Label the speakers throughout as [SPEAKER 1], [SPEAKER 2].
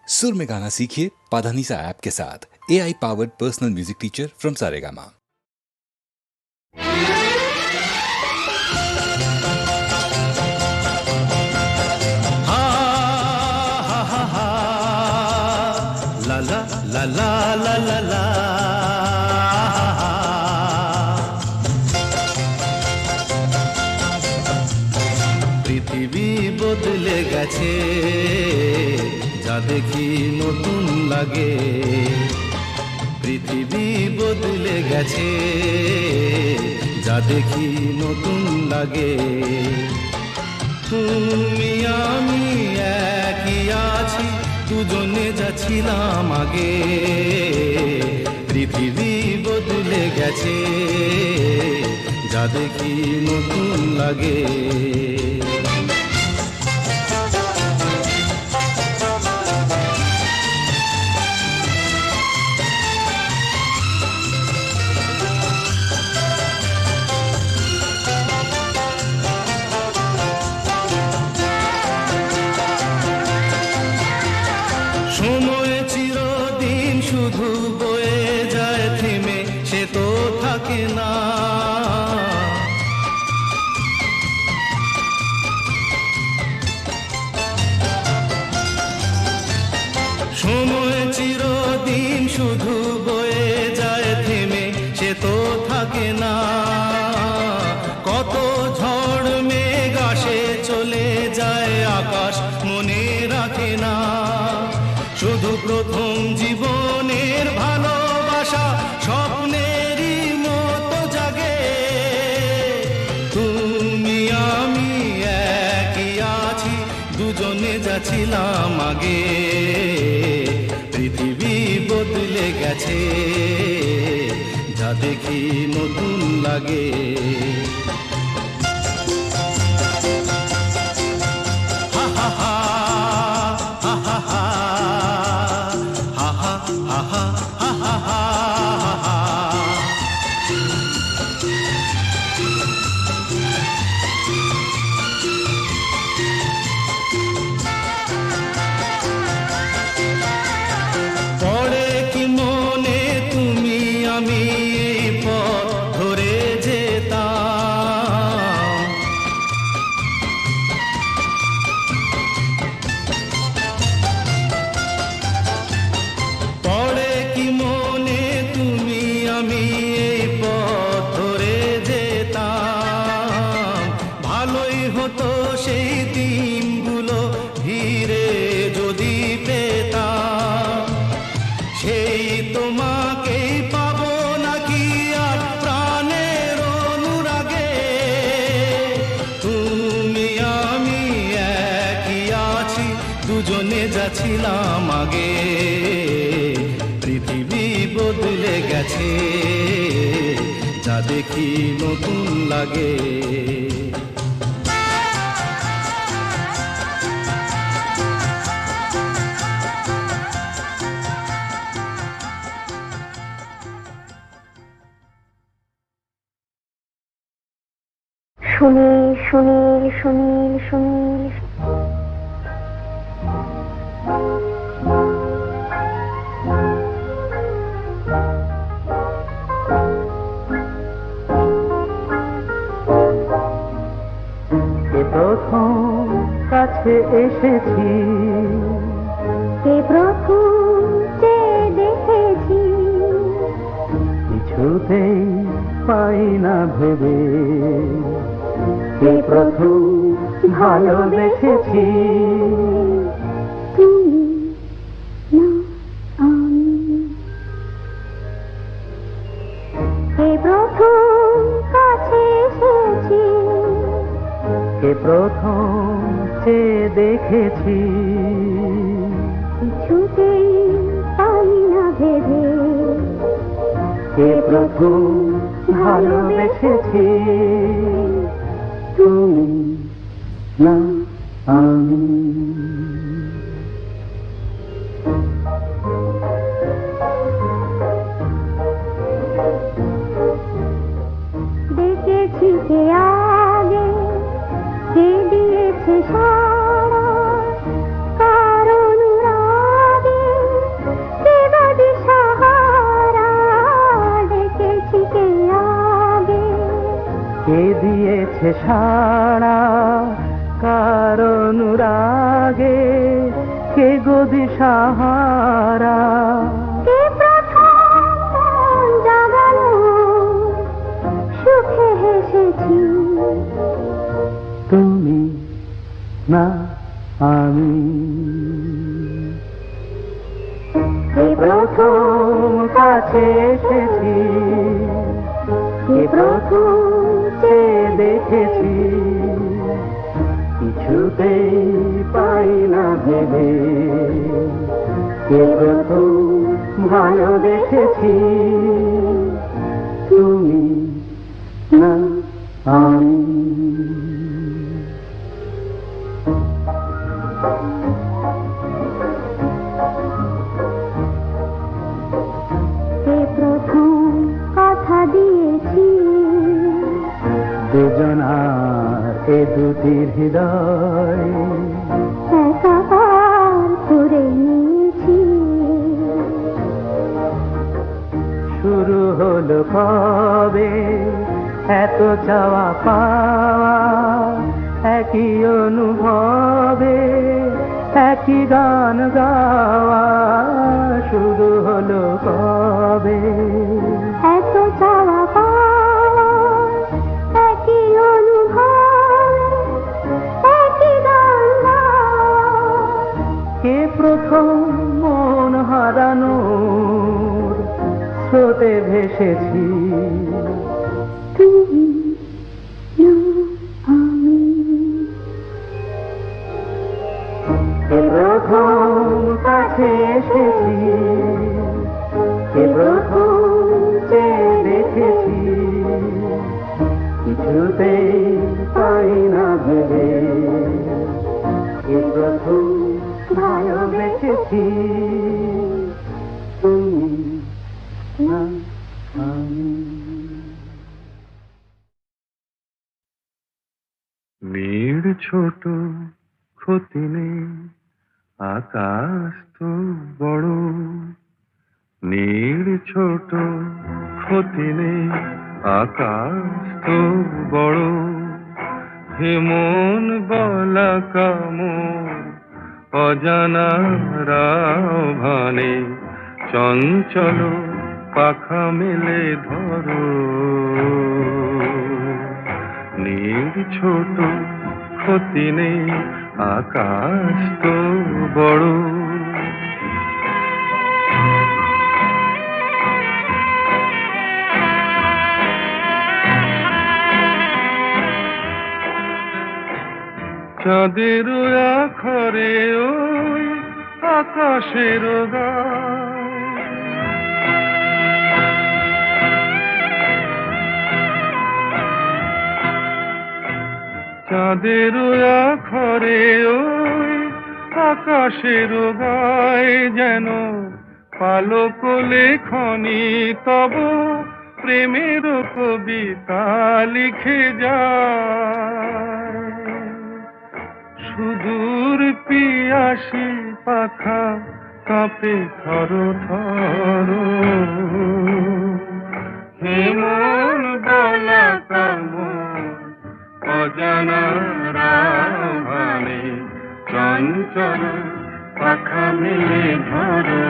[SPEAKER 1] सुर में गाना सीखिए पाधानीसा ऐप के साथ। AI powered personal music teacher from Saregama.
[SPEAKER 2] ला ला ला ला ला ला ला। পৃথিবী বদলে গেছে, যা দেখি নতুন লাগে। পৃথিবী বদলে গেছে, যা দেখি নতুন লাগে। তুমি আমি একই আছি, দুজনে যাচ্ছিলাম আগে। পৃথিবী বদলে গেছে, যা দেখি নতুন লাগে। সময় চিরদিন শুধু বয়ে যায় থেমে, সে তো থাকে না। সময় চিরদিন শুধু বয়ে যায় থেমে, সে তো থাকে না। কত ঝড় মেঘ আসে চলে যায়, আকাশ মনে রাখে না। শুধু প্রথম জীবনের ভালোবাসা স্বপ্নেরই মতো জাগে। তুমি আমি একই আছি, দুজনে যাচ্ছিলাম আগে। পৃথিবী বদলে গেছে, যা দেখি নতুন লাগে। হা হা হা হা হা হা। পড়ে কি মনে তুমি আমি এই পথ ধরে যেতাম। পড়ে কি মনে তুমি আমি এই পথ ধরে যেতাম। ভালোই হতো সেই দিনগুলো ধীরে যদি পেতাম। সেই তোমাকেই পাবো নাকি আর প্রাণের অনুরাগে। তুমি আমি একই আছি, দুজনে যাচ্ছিলাম আগে। পৃথিবী বদলে গেছে, যা দেখি নতুন লাগে।
[SPEAKER 3] সুনীল সুনীল সুনীল সুনীল।
[SPEAKER 2] কে প্রথম কাছে এসেছি,
[SPEAKER 3] কে প্রথম চেয়ে দেখেছি,
[SPEAKER 2] কিছুতেই পাই না ভেবে। কে প্রথম ভালোবেসেছি,
[SPEAKER 3] তুমি না আমি। কে প্রথম কাছে এসেছি,
[SPEAKER 2] কে প্রথম চেয়ে দেখেছি,
[SPEAKER 3] কিছুতেই পাই না ভেবে।
[SPEAKER 2] কে প্রথম ভালোবেসেছি, তুমি না আমি।
[SPEAKER 3] দেখেছি কে আগে, কে দিয়েছে সারা, কার অনুরাগ
[SPEAKER 4] দিয়েছে সাড়া কার অনুরাগে, কে গো দিশাহারা।
[SPEAKER 3] কে প্রথম মন জাগালো, সুখে হেসেছি।
[SPEAKER 4] তুমি না আমি।
[SPEAKER 3] কে
[SPEAKER 4] প্রথম কাছে এসেছি, কে প্রথম চেয়ে দেখেছি, কিছুতেই পাই না ভেবে, কে প্রথম ভালোবেসেছি, তুমি না আমি।
[SPEAKER 3] কে প্রথম কথা দিয়েছি,
[SPEAKER 4] দুজনার এ দুটি হৃদয়
[SPEAKER 3] একাকার করে নিয়েছি।
[SPEAKER 4] শুরু হলো কবে এত চাওয়া পাওয়া, একই অনুভবে একই গান গাওয়া। শুরু হলো কবে
[SPEAKER 3] এত চাওয়া পাওয়া, একই অনুভব, একই গান গাওয়া।
[SPEAKER 4] কে প্রথম মন হারানোর স্রোতে ভেসেছি,
[SPEAKER 3] তুমি না আমি।
[SPEAKER 4] কে প্রথম কাছে এসেছি, কে প্রথম চেয়ে দেখেছি, কিছুতেই পাই না ভেবে, কে প্রথম ভালোবেসেছি, তুমি না আমি।
[SPEAKER 5] মেয়ের ছোট ক্ষতি নেই, আকাশ তো বড়। নীড় ছোট ক্ষতি নেই, আকাশ তো বড়। হেমন বলা কামর অজানা রাভানে, চঞ্চল পাখা মেলে ধরো। নীড় ছোট ক্ষতি নেই, আকাশ তো বড়। চাঁদের আখরে ওই আকাশের গায়, চাঁদের আখরে ওই আকাশের গায়, যেন পালক লেখনি তব প্রেমের কবিতা লিখে যায়। সুদূর পিয়াসী পাখা কাঁপে থর থর, হেমন বলা কামর অজানা রাভানে, চঞ্চল পাখা মেলে ধরো।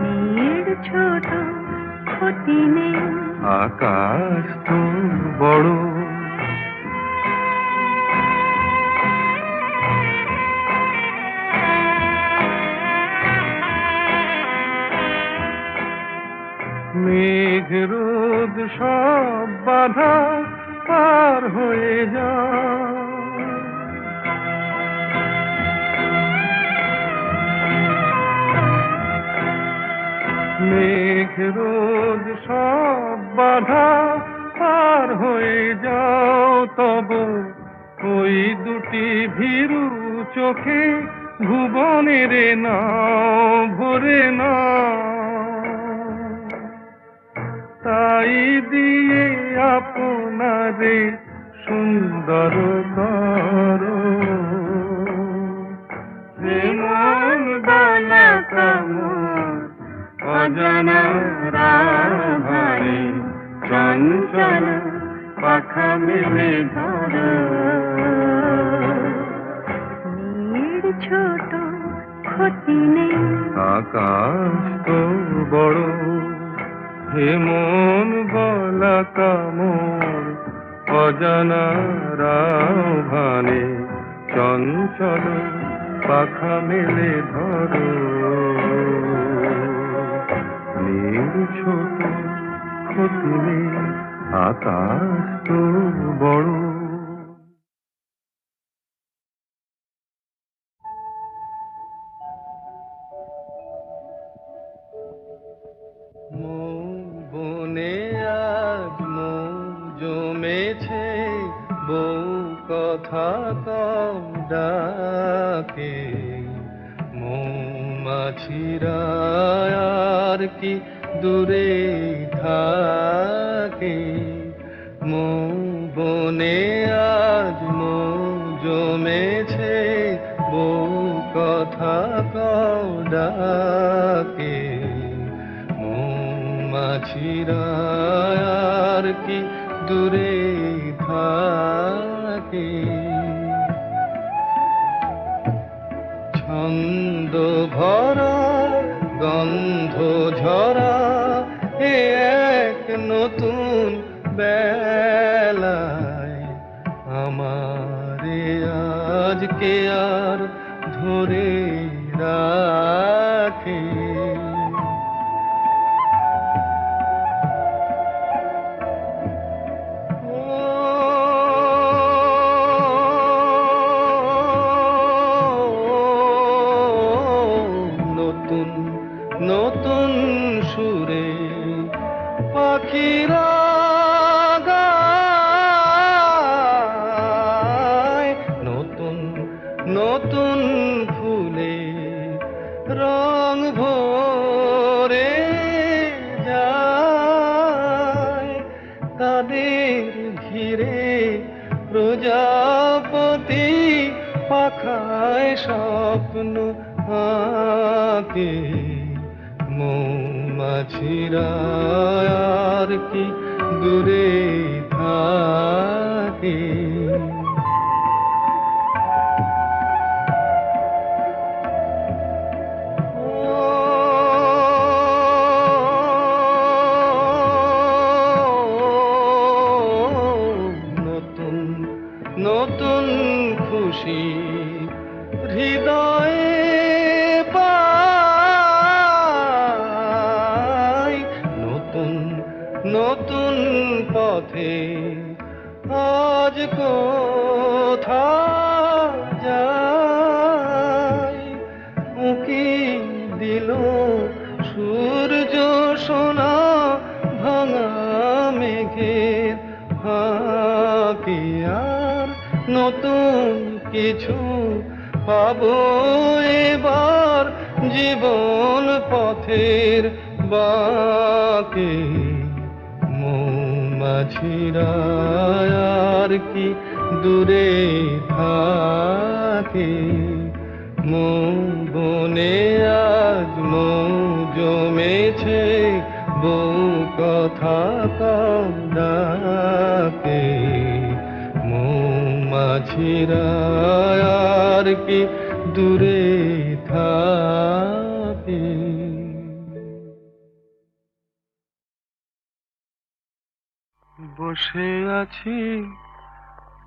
[SPEAKER 3] নীড় ছোট ক্ষতি নেই,
[SPEAKER 5] আকাশ তো বড়। মেঘ রোদ সব বাধা পার হয়ে যায়, মেঘ রোদ সব বাধা পার হয়ে যাও। তব ওই দুটি ভীরু চোখে ভুবনের নাও ভরে নাও, তাই দিয়ে আপনারে সুন্দর করো। হেমন বলা কামর অজানা রাভানে, চঞ্চল পাখা মেলে ধরো।
[SPEAKER 3] মেয়ের ছোট ক্ষতি নেই,
[SPEAKER 5] আকাশ তো বড়, হে মন বলা কামড়, অজানা রাভানে চঞ্চল পাখা মেলে ধরো। নীল ছোট ক্ষতি নেই, আকাশ তো বড়। বনে আজ মৌ জমেছে, বউ কথা কম ডাকে, মৌমাছিরা আর কি দূরে থাকে। বনে আজ মৌ জমেছে, বউ কথা কম ডাকে, মৌমাছিরা আর কি দূরে থাকে। ছন্দ ভরা গন্ধ ঝরা এ এক নতুন বেলায়, আমারে আজকে আর ধরে রাখে। নতুন নতুন সুরে পাখিরা গায়, নতুন নতুন ফুলে রং ভরে যায়, তাদের ঘিরে প্রজাপতি পাখায় স্বপ্ন আঁকে। মৌমাছিরা আর কি দূরে থাকে। নতুন নতুন খুশি হৃদয়ে পাই, নতুন নতুন পথে আজ কোথা যাই। উঁকি দিল সূর্য সোনা ভাঙা মেঘের ফাঁকে, আর নতুন কিছু পাবো এবার জীবন পথের বাঁকে। মৌমাছিরা আর কি দূরে থাকে। বনে আজ মৌ জমেছে, বউ কথা কম ডাকে, মৌমাছিরা আর কি দূরে থাকে। বসে আছি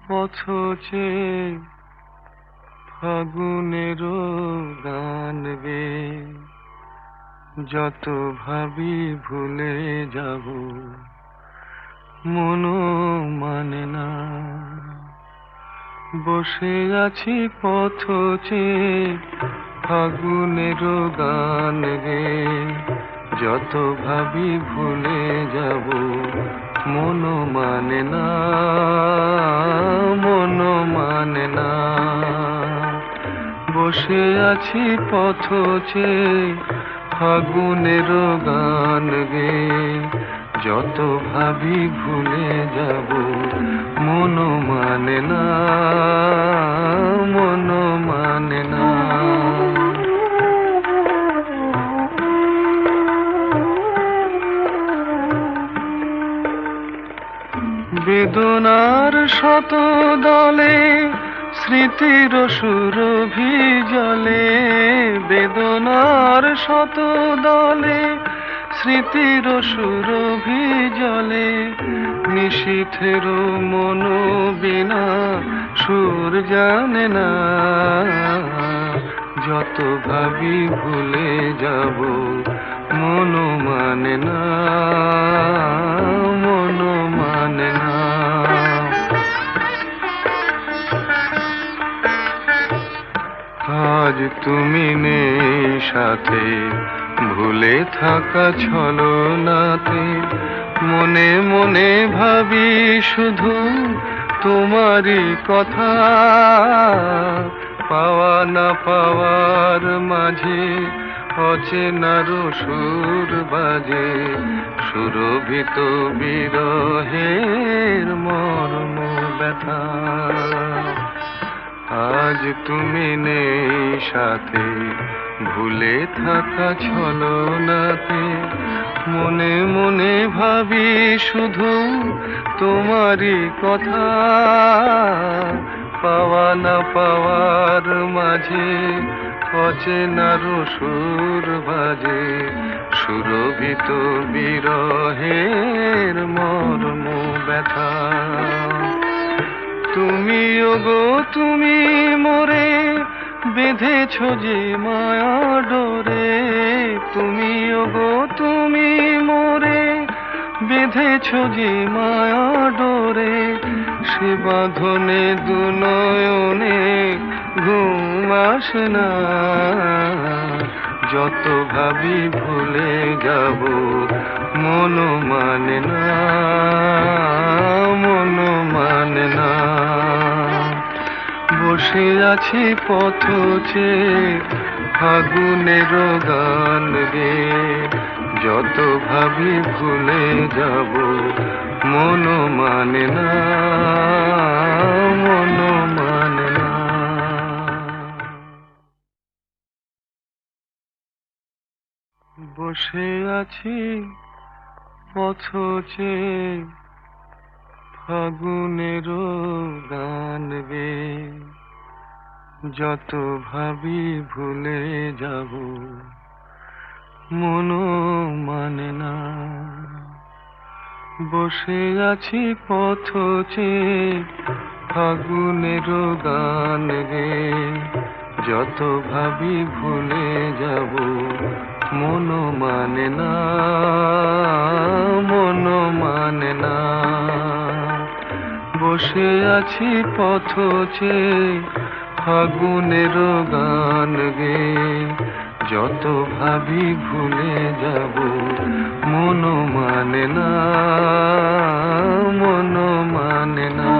[SPEAKER 5] পথচে, ফাগুনেরও গান গে, যত ভাবি ভুলে যাব মনও মানে না। বসে আছি পথচে, ফাগুনেরও গান গে, যত ভাবি ভুলে যাব মনও মানে না, মনও মানে না। বসে আছি পথচে, ফাগুনেরও গান গে, যত ভাবি ভুলে যাব মনও মানে না, মনও মানে না। বেদনা শত দলে স্মৃতির সুরভি জলে, বেদনার শত দলে স্মৃতির সুরভি জলে, নিশীথের মন বিনা সুর জানে না, যত ভাবি ভুলে যাব মন মানে না, মন মানে না। আজ তুমি নেই সাথে, ভুলে থাকা ছলনাতে, মনে মনে ভাবি শুধু তোমারই কথা, পাওয়া না পাওয়ার মাঝে অচেনার সুর বাজে, সুরভিত বিরহের মর্ম ব্যথা। আজ তুমি নেই সাথে, ভুলে থাকা ছলনাতে, মনে মনে ভাবি শুধু তোমারই কথা, পাওয়া না পাওয়ার মাঝে অচেনার সুর বাজে, সুরভিত বিরহের মর্ম ব্যথা। তুমি ওগো তুমি মোরে বেঁধেছ যে মায়া ডোরে, তুমি ওগো তুমি মোরে বেঁধেছ যে মায়া ডোরে, সে বাঁধনে দু নয়নে ঘুম আসে না, যত ভাবি ভুলে যাব মন মানে না, মন মানে না। বসে আছি পথ চেয়ে ফাগুনের গান গে, যত ভাবি ভুলে যাব মন মানে না, মন মানে না। বসে আছি পথ চেয়ে ফাগুনের গান গে, যত ভাবি ভুলে যাব মন মানে না। বসে আছি পথ চেয়ে ফাগুনের গান গে, যত ভাবি ভুলে যাব মন মানে না, মন মানে না। বসে আছি পথ চেয়ে ফাগুনের গান গে, যত ভাবি ভুলে যাব মন মানে না, মন মানে না।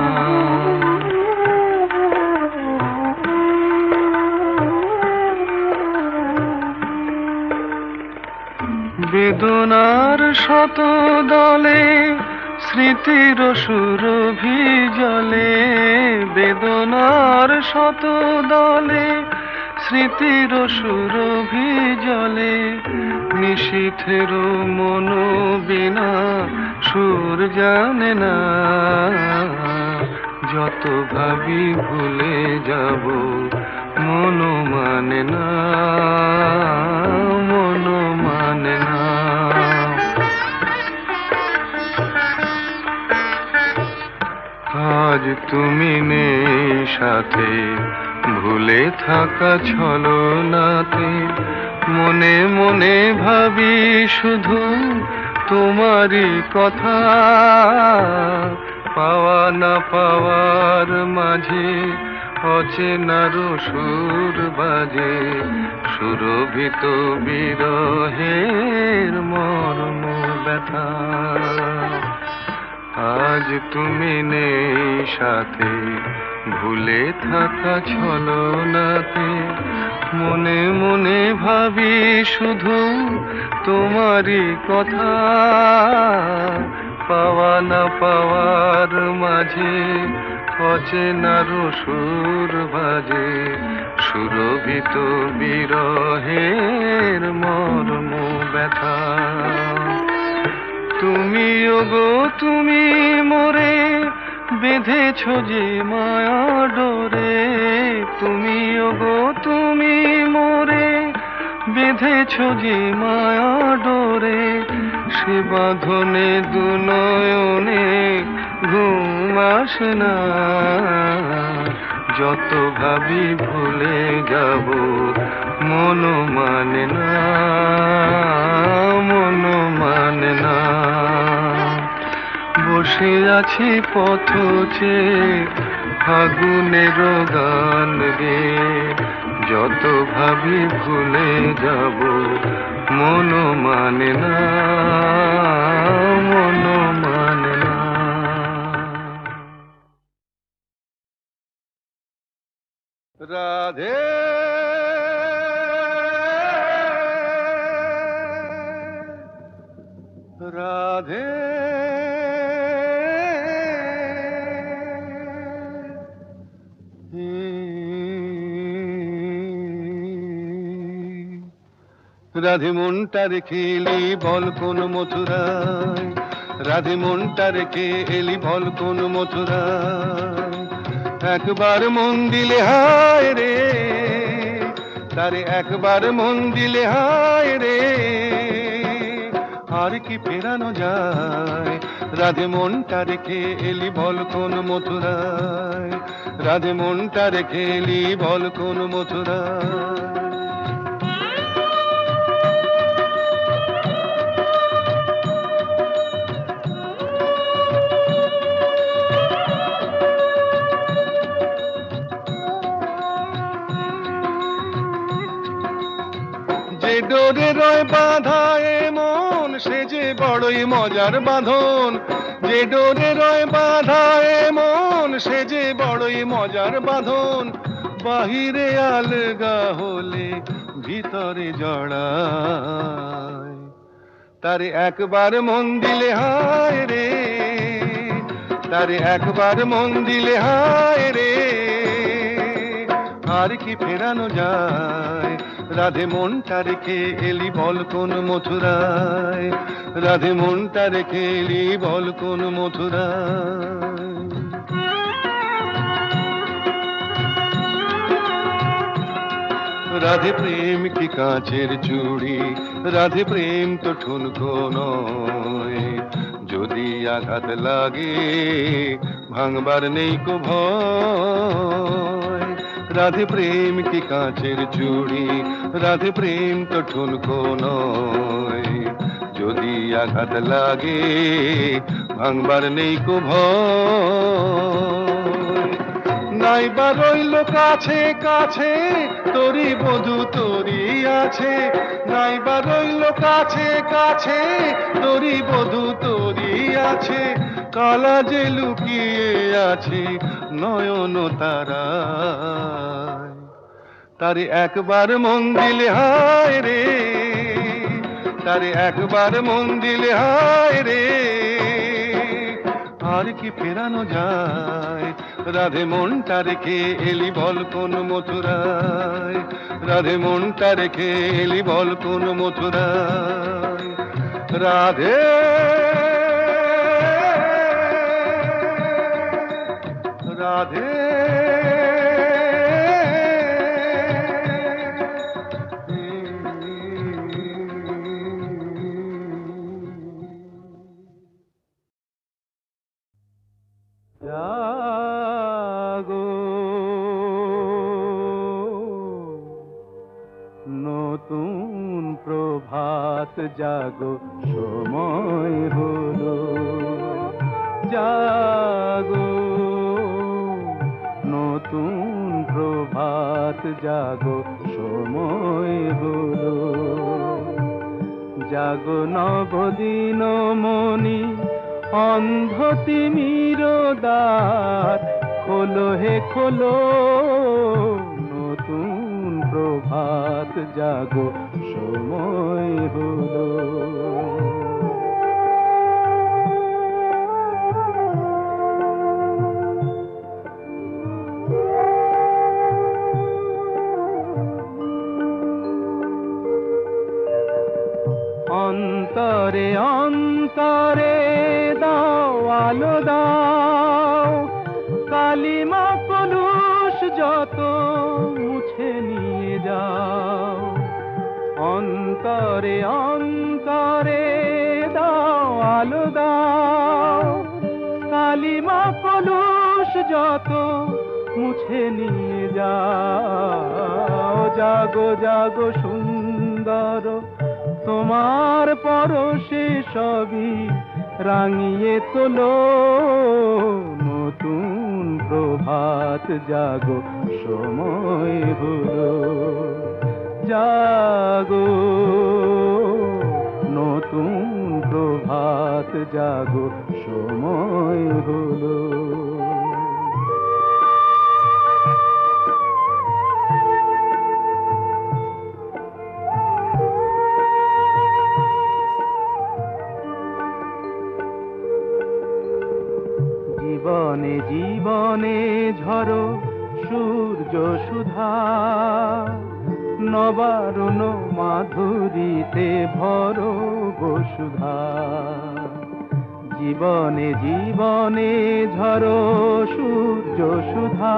[SPEAKER 5] বেদনার শত দলে স্মৃতির সুরভি জলে, বেদনার শত দলে স্মৃতির সুরভি জলে, নিশীথের মন বিনা সুর জানে না, যত ভাবি ভুলে যাব মন মানে না, মন মানে না। আজ তুমি নেই সাথে, ভুলে থাকা ছলনাতে, মনে মনে ভাবি শুধু তোমারই কথা, পাওয়া না পাওয়ার মাঝে অচেনার সুর বাজে, সুরভিত বিরহের মর্ম ব্যথা। আজ তুমি নেই সাথে, ভুলে থাকা ছলনাতে, মনে মনে ভাবি শুধু তোমারই কথা, পাওয়া না পাওয়ার মাঝে অচেনার সুর বাজে, সুরভিত বিরহের মর্ম ব্যথা। তুমি ওগো তুমি মোরে বেঁধেছ যে মায়া ডোরে, তুমি ওগো তুমি মোরে বেঁধেছ যে মায়া ডোরে, সে বাঁধনে দু নয়নে ঘুম আসে না। যত ভাবি ভুলে যাব মন মানে না, মন মানে না। বসে আছি পথ চেয়ে ফাগুনের গান গে, যত ভাবি ভুলে যাব মন মানে না, মন মানে না। রাধে রাধে রাধে মনটা রেখে এলি বল কোন মথুরায়, রাধে মনটা রেখে এলি বল কোন মথুরায়। একবার মন দিলে হায় রে, তারে একবার মন দিলে হায় রে, আর কি ফেরানো যায়। রাধে মনটা রেখে এলি বল কোন মথুরায়, রাধে মনটা রেখে এলি বল কোন মথুরায়। যে ডোরে রয় বাঁধা এ মন সে যে বড়ই মজার বাঁধন, যে ডোরে রয় বাঁধা এ মন সে যে বড়ই মজার বাঁধন। বাহিরে আলগা হলে ভিতরে জড়ায়, তারে একবার মন দিলে হায় রে, তারে একবার মন দিলে হায় রে, আর কি ফেরানো যায়। রাধে মনটা রেখে এলি বল কোন মথুরায়, রাধে মনটা রেখে এলি বল কোন মথুরায়। রাধে প্রেম কি কাঁচের চুড়ি, রাধে প্রেম তো ঠুনকো নয়, যদি আঘাত লাগে ভাঙবার নেই কো ভয়। রাধে প্রেম কি কাঁচের চুড়ি, রাধে প্রেম তো ঠুনকো নয়, যদি আঘাত লাগে ভাঙবার নেই কো ভয়। নাইবা রইল কাছে কাছে তোরি বধু তোরি আছে, নাইবা রইল কাছে কাছে তোরি বধু তোরি আছে, কালা যে লুকিয়ে আছে নয়ন তারায়। তারে একবার মন দিলে হায় রে, তারে একবার মন দিলে হায় রে, আর কি ফেরানো যায়। রাধে মনটা রেখে এলি বল কোন মথুরায়, রাধে মনটা রেখে এলি বল কোন মথুরায়। রাধে রাধে জাগো নতুন প্রভাত জাগো সময় হলো, জাগো নতুন প্রভাত জাগো সময় হলো। জাগো নবদিন মনি অন্ধ তিমির দ্বার, খোলো হে খোলো নতুন প্রভাত জাগো সময় হলো।
[SPEAKER 4] অন্তরে অন্তরে দাও আলো দাও, কালিমা কলুষ যত মুছে নিয়ে যাও। অন্তরে অন্তরে দাও আলো দাও, কালিমা কলুষ যত মুছে নিয়ে যাও। জাগো জাগো সুন্দর, তোমার পরশে সবই রাঙিয়ে তোলো। নতুন প্রভাত জাগো, সময় হলো। জাগো নতুন প্রভাত জাগো, সময় হলো। জীবনে জীবনে ঝরো সূর্য সুধা, নবারুণ মাধুরীতে ভরো বসুধা। জীবনে জীবনে ঝরো সূর্য সুধা,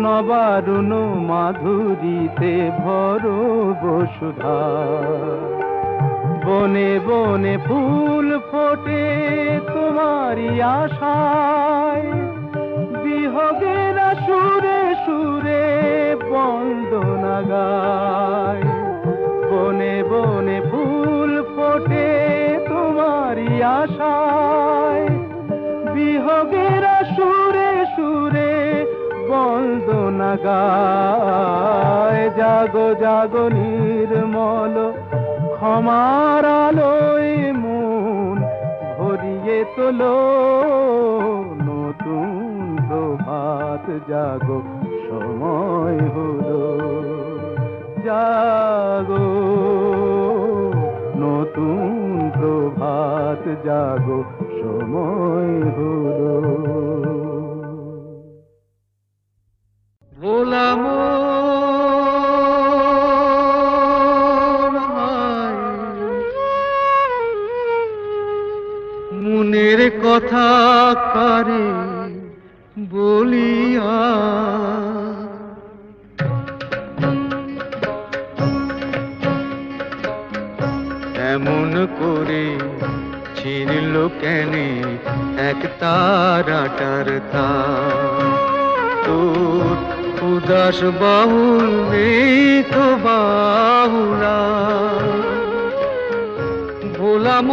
[SPEAKER 4] নবারুণ মাধুরীতে ভরো বসুধা। বনে বনে ফুল ফোটে তোমারই আশায়, বিহগের সুরে সুরে বন্দনা গায়। বনে বনে ফুল ফোটে তোমারই আশায়, বিহগের সুরে সুরে বন্দনা গায়। জাগো জাগো নির্মল, ক্ষমার আলোয় মন ভরিয়ে তোলো। নতুন প্রভাত জাগো, সময় হলো। জাগো নতুন প্রভাত জাগো, সময় হলো। ভোলাম মনের কথা কারে বলিয়া, এমন করে ছিঁড়ল কেনে এক তারাটার তার। তোর উদাস বাহুল নেই তো বাহুলা, ভোলাম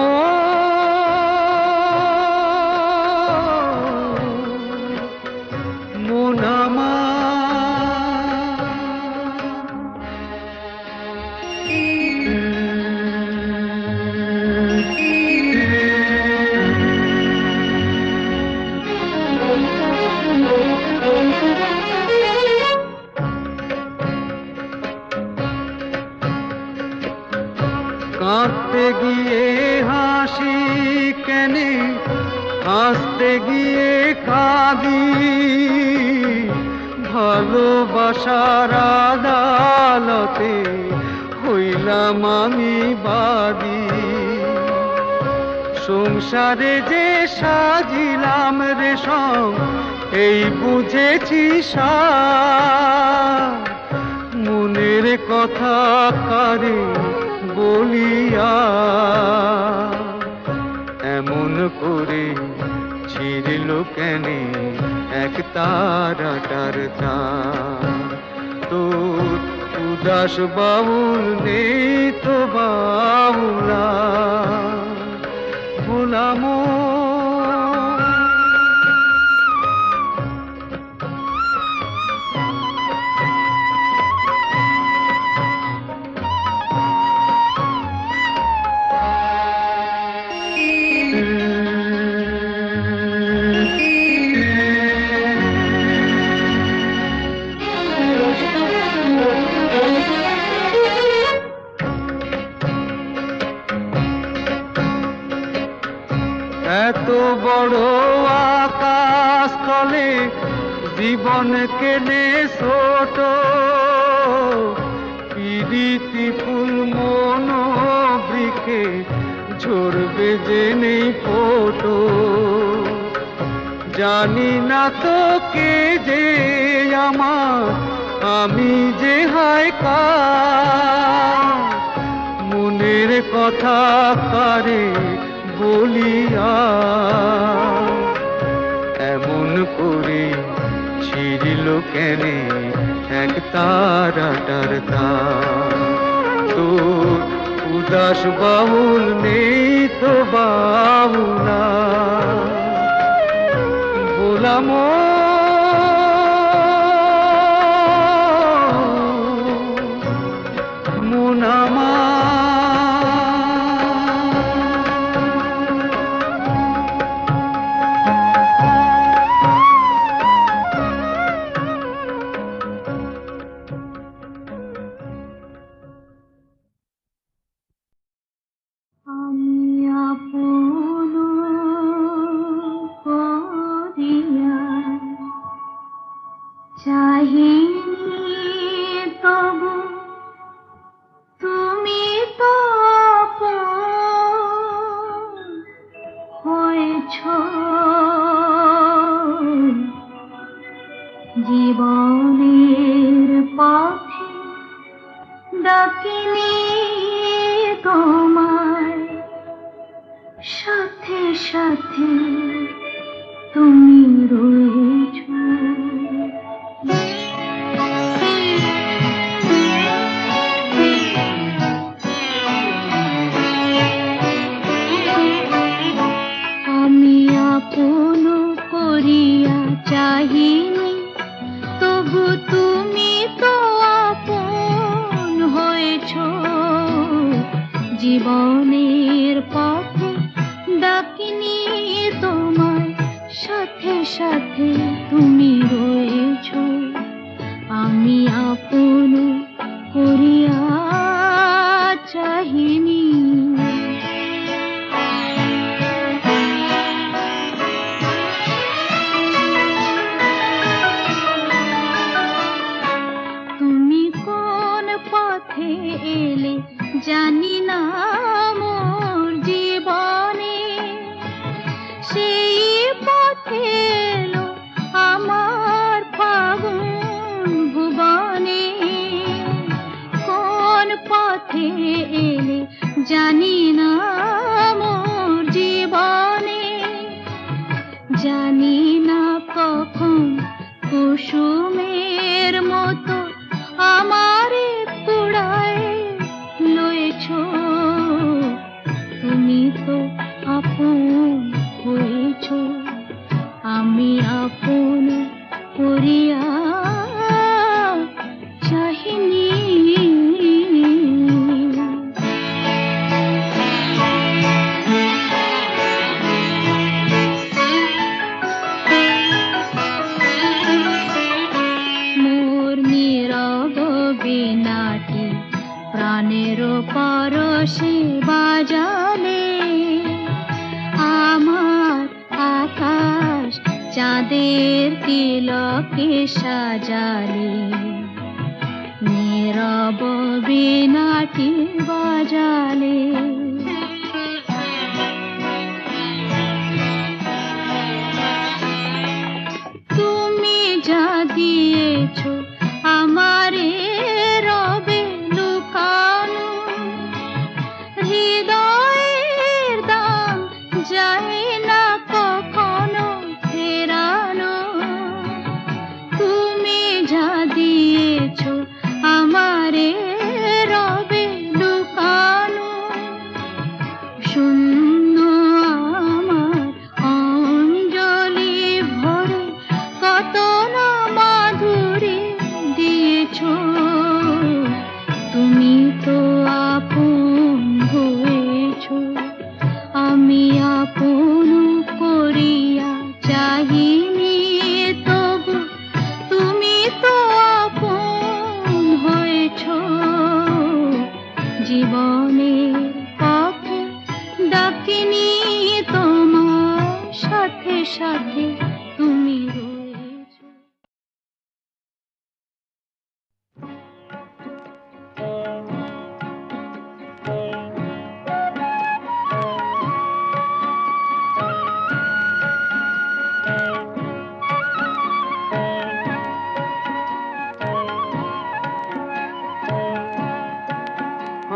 [SPEAKER 4] কাঁদতে গিয়ে হাসি কেনে, হাসতে গিয়ে কাঁদি। ভালোবাসার আদালতে হইলাম আমি বাদী। সংসারে যে সাজিলাম রেশম, এই বুঝেছি সার। মনের কথা কারে বলিয়া, এমন করে ছিঁড়ল কেনে এক তারাটার তার। তোর উদাস বাউল নেই তো বাউলা, ভোলাম এত বড় আকাশ তলে জীবন কেনে ছোট, প্রীতি ফুল মন চোখে ঝরবে যে নেই ফোটো। জানি না তো কে যে আমার, আমি যে হায় কার, মনের কথা কারে বলিয়া এমন করে ছিড়িল কেনে এক তারাটার তার। তোর উদাস বাউল নেই তো বাউলা বলাম মুনামা।
[SPEAKER 3] আমি আপন করিয়া চাহিনি তবু তুমি তো আপন হয়েছ। জীবনের পথে ডাকিনি তোমায়, সাথে সাথে তুমি রয়েছ। আমি আপন করিয়া চাহিনি তবু তুমি তো আপন হয়েছ। জীবনের পথে ডাকিনি তোমায়, সাথে সাথে তুমি রয়েছ। আমি আপন করিয়া চাহিনি। তুমি কোন পথে এলে জানি না মোর জীবনে, সেই পথে এলো আমার ফাগুন ভুবনে। কোন পথে এলে জানি না মোর জীবনে, জানি না কখন কুসুমের মতো আমারে কুড়ায় লয়েছ। তুমি তো আপন হয়েছ। আমি আপন করিয়া চাহিনি। মোর নীরব বিনাটি প্রাণের পরশে বাজালে, আমার আকাশ চাঁদের তিলকে সাজালে। নীরব বিনাটি বাজালে, তুমি যা দিয়েছ আমারে রবে লুকানো। হৃদয়ের দাম যায় না কখনো ফেরানো। তুমি যা দিয়েছ আমারে রবে লুকানো। শূন্য আমার অঞ্জলি ভরে কত না মাধুরী দিয়েছ। তুমি তো আপন হয়েছ। আমি আপন করিয়া চাহিনি তবু তুমি তো আপন হয়েছ।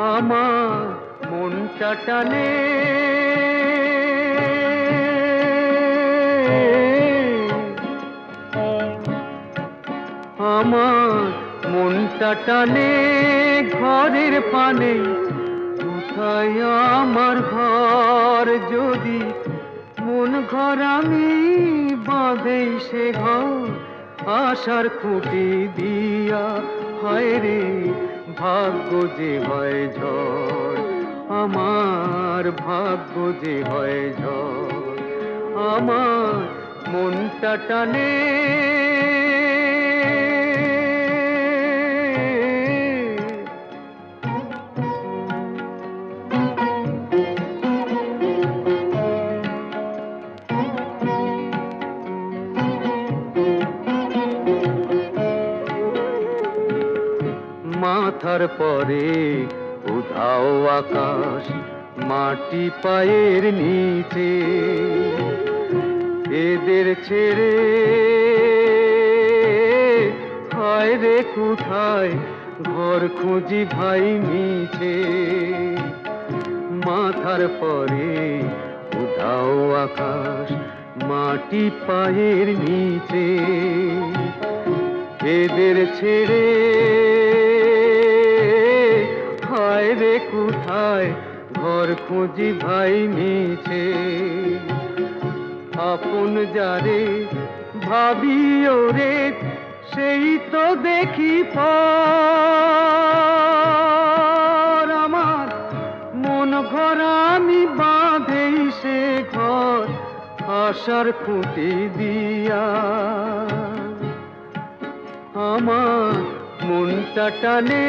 [SPEAKER 4] আমার মনটা টানে আমার মনটা টানে ঘরের পানে কোথায় আমার ঘর যদি মন ঘর আমি বাঁধেই সে ঘর আশার খুঁটি দিয়া হায় রে ভাগ্য যে হয় ঝড় আমার ভাগ্য যে হয় ঝড় আমার মনটা টানে মাথার পরে উধাও আকাশ মাটি পায়ের নিচে এদের ছেড়ে হায় রে কোথায় ঘর খুঁজি ভাই মিছে মাথার পরে উধাও আকাশ মাটি পায়ের নিচে এদের ছেড়ে হায় রে কোথায় ঘর খুঁজি ভাই মিছে আপন যারে ভাবি ওরে সেই তো দেখি পর আমার মন ঘর আমি বাঁধেই সে ঘর আশার খুঁটি দিয়া আমার মনটা টানে